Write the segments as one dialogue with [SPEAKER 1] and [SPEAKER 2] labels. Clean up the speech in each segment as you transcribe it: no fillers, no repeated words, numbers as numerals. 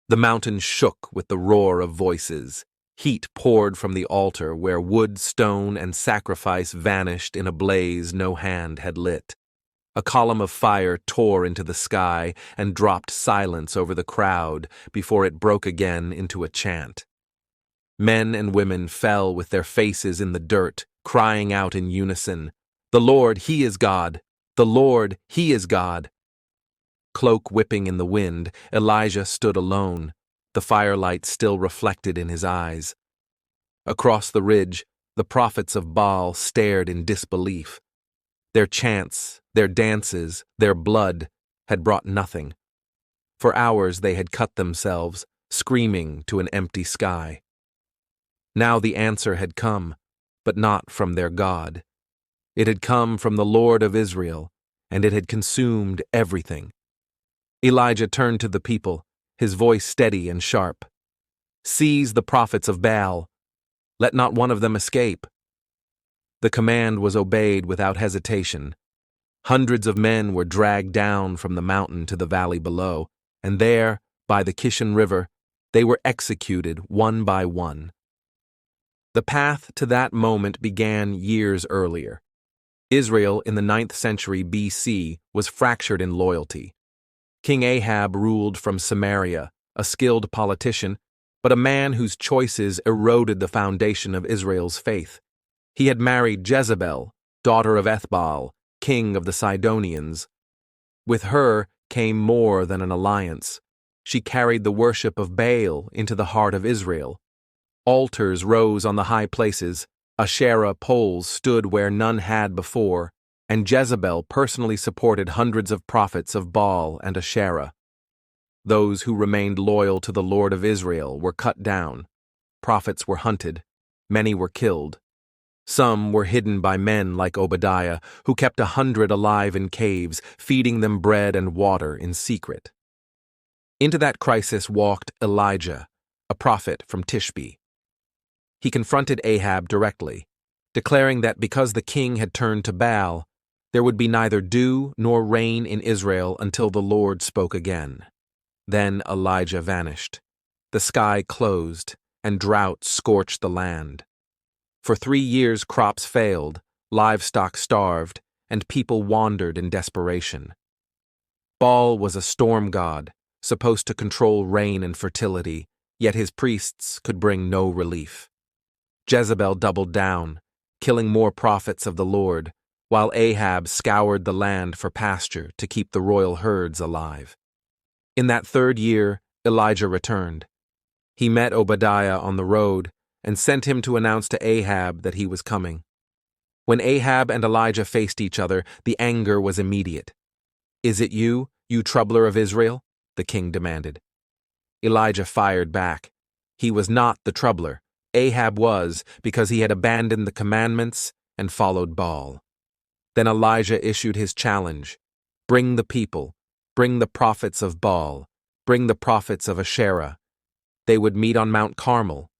[SPEAKER 1] The mountain shook with the roar of voices. Heat poured from the altar where wood, stone, and sacrifice vanished in a blaze no hand had lit. A column of fire tore into the sky and dropped silence over the crowd before it broke again into a chant. Men and women fell with their faces in the dirt, crying out in unison, "The Lord, He is God! The Lord, He is God!" Cloak whipping in the wind, Elijah stood alone, the firelight still reflected in his eyes. Across the ridge, the prophets of Baal stared in disbelief. Their chants, their dances, their blood had brought nothing. For hours they had cut themselves, screaming to an empty sky. Now the answer had come, but not from their God. It had come from the Lord of Israel, and it had consumed everything. Elijah turned to the people, his voice steady and sharp. "Seize the prophets of Baal. Let not one of them escape." The command was obeyed without hesitation. Hundreds of men were dragged down from the mountain to the valley below, and there, by the Kishon River, they were executed one by one. The path to that moment began years earlier. Israel in the 9th century BC was fractured in loyalty. King Ahab ruled from Samaria, a skilled politician, but a man whose choices eroded the foundation of Israel's faith. He had married Jezebel, daughter of Ethbaal, king of the Sidonians. With her came more than an alliance. She carried the worship of Baal into the heart of Israel. Altars rose on the high places, Asherah poles stood where none had before, and Jezebel personally supported hundreds of prophets of Baal and Asherah. Those who remained loyal to the Lord of Israel were cut down. Prophets were hunted. Many were killed. Some were hidden by men like Obadiah, who kept 100 alive in caves, feeding them bread and water in secret. Into that crisis walked Elijah, a prophet from Tishbe. He confronted Ahab directly, declaring that because the king had turned to Baal, there would be neither dew nor rain in Israel until the Lord spoke again. Then Elijah vanished. The sky closed, and drought scorched the land. For 3 years crops failed, livestock starved, and people wandered in desperation. Baal was a storm god, supposed to control rain and fertility, yet his priests could bring no relief. Jezebel doubled down, killing more prophets of the Lord, while Ahab scoured the land for pasture to keep the royal herds alive. In that 3rd year, Elijah returned. He met Obadiah on the road and sent him to announce to Ahab that he was coming. When Ahab and Elijah faced each other, the anger was immediate. "Is it you, you troubler of Israel?" the king demanded. Elijah fired back. He was not the troubler. Ahab was, because he had abandoned the commandments and followed Baal. Then Elijah issued his challenge. "Bring the people. Bring the prophets of Baal. Bring the prophets of Asherah." They would meet on Mount Carmel.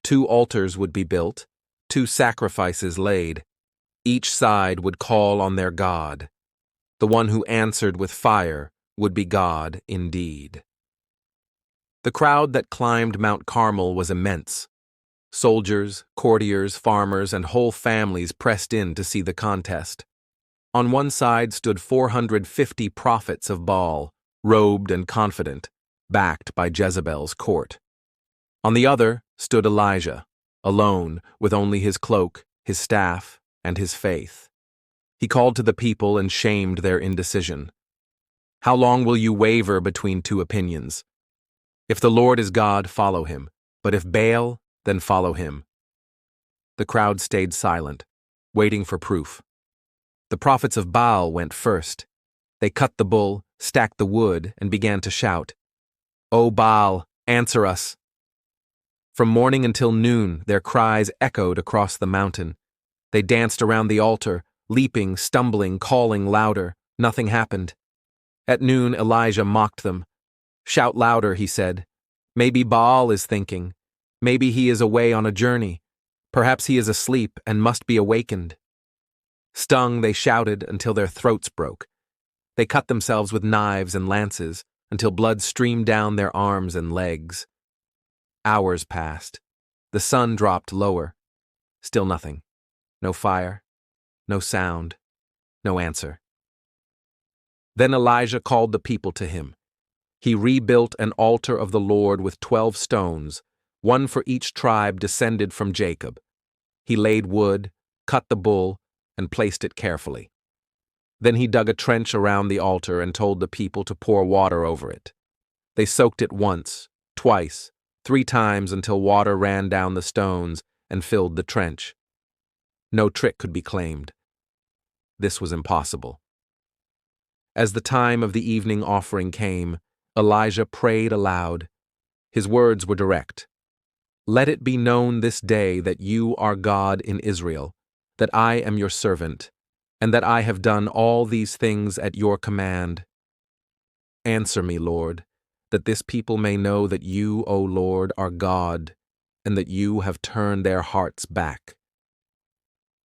[SPEAKER 1] 2 altars would be built, 2 sacrifices laid. Each side would call on their God. The one who answered with fire would be God indeed. The crowd that climbed Mount Carmel was immense. Soldiers, courtiers, farmers, and whole families pressed in to see the contest. On one side stood 450 prophets of Baal, robed and confident, backed by Jezebel's court. On the other stood Elijah, alone, with only his cloak, his staff, and his faith. He called to the people and shamed their indecision. "How long will you waver between 2 opinions? If the Lord is God, follow him, but if Baal, then follow him." The crowd stayed silent, waiting for proof. The prophets of Baal went first. They cut the bull, stacked the wood, and began to shout, "O Baal, answer us!" From morning until noon, their cries echoed across the mountain. They danced around the altar, leaping, stumbling, calling louder. Nothing happened. At noon, Elijah mocked them. "Shout louder," he said. "Maybe Baal is thinking. Maybe he is away on a journey. Perhaps he is asleep and must be awakened." Stung, they shouted until their throats broke. They cut themselves with knives and lances until blood streamed down their arms and legs. Hours passed. The sun dropped lower. Still nothing. No fire, no sound, no answer. Then Elijah called the people to him. He rebuilt an altar of the Lord with 12 stones, one for each tribe descended from Jacob. He laid wood, cut the bull, and placed it carefully. Then he dug a trench around the altar and told the people to pour water over it. They soaked it once, twice, 3 times until water ran down the stones and filled the trench. No trick could be claimed. This was impossible. As the time of the evening offering came, Elijah prayed aloud. His words were direct. "Let it be known this day that you are God in Israel, that I am your servant, and that I have done all these things at your command. Answer me, Lord, that this people may know that you, O Lord, are God, and that you have turned their hearts back."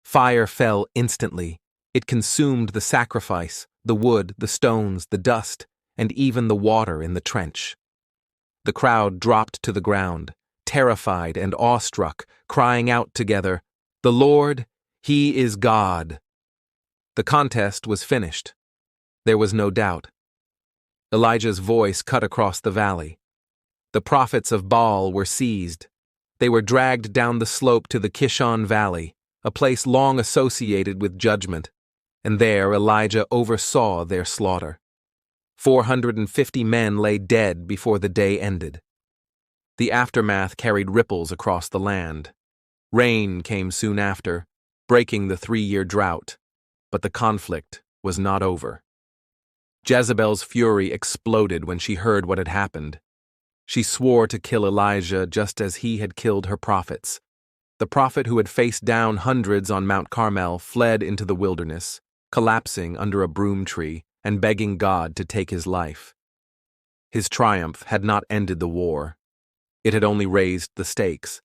[SPEAKER 1] Fire fell instantly. It consumed the sacrifice, the wood, the stones, the dust, and even the water in the trench. The crowd dropped to the ground, terrified and awestruck, crying out together, "The Lord, He is God." The contest was finished. There was no doubt. Elijah's voice cut across the valley. The prophets of Baal were seized. They were dragged down the slope to the Kishon Valley, a place long associated with judgment, and there Elijah oversaw their slaughter. 450 men lay dead before the day ended. The aftermath carried ripples across the land. Rain came soon after, breaking the 3-year drought, but the conflict was not over. Jezebel's fury exploded when she heard what had happened. She swore to kill Elijah just as he had killed her prophets. The prophet who had faced down hundreds on Mount Carmel fled into the wilderness, collapsing under a broom tree and begging God to take his life. His triumph had not ended the war. It had only raised the stakes.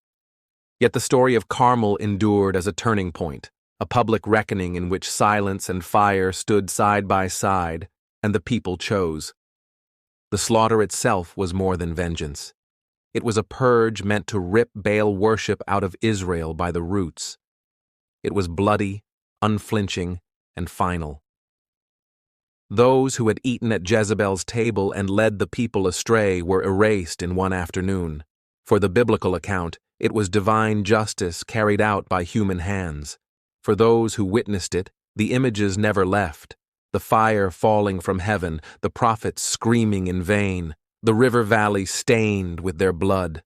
[SPEAKER 1] Yet the story of Carmel endured as a turning point, a public reckoning in which silence and fire stood side by side, and the people chose. The slaughter itself was more than vengeance. It was a purge meant to rip Baal worship out of Israel by the roots. It was bloody, unflinching, and final. Those who had eaten at Jezebel's table and led the people astray were erased in one afternoon. For the biblical account, it was divine justice carried out by human hands. For those who witnessed it, the images never left. The fire falling from heaven, the prophets screaming in vain, the river valley stained with their blood.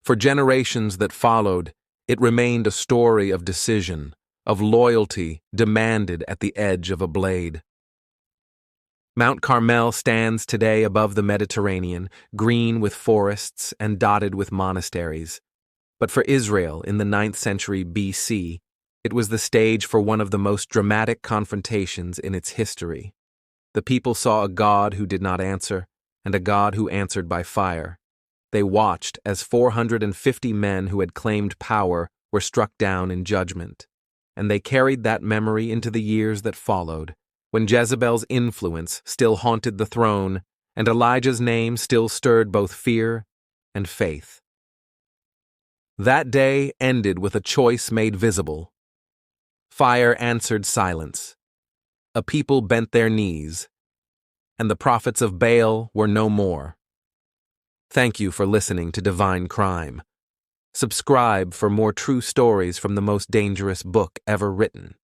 [SPEAKER 1] For generations that followed, it remained a story of decision, of loyalty demanded at the edge of a blade. Mount Carmel stands today above the Mediterranean, green with forests and dotted with monasteries. But for Israel in the 9th century BC, it was the stage for one of the most dramatic confrontations in its history. The people saw a God who did not answer, and a God who answered by fire. They watched as 450 men who had claimed power were struck down in judgment, and they carried that memory into the years that followed, when Jezebel's influence still haunted the throne and Elijah's name still stirred both fear and faith. That day ended with a choice made visible. Fire answered silence. A people bent their knees, and the prophets of Baal were no more. Thank you for listening to Divine Crime. Subscribe for more true stories from the most dangerous book ever written.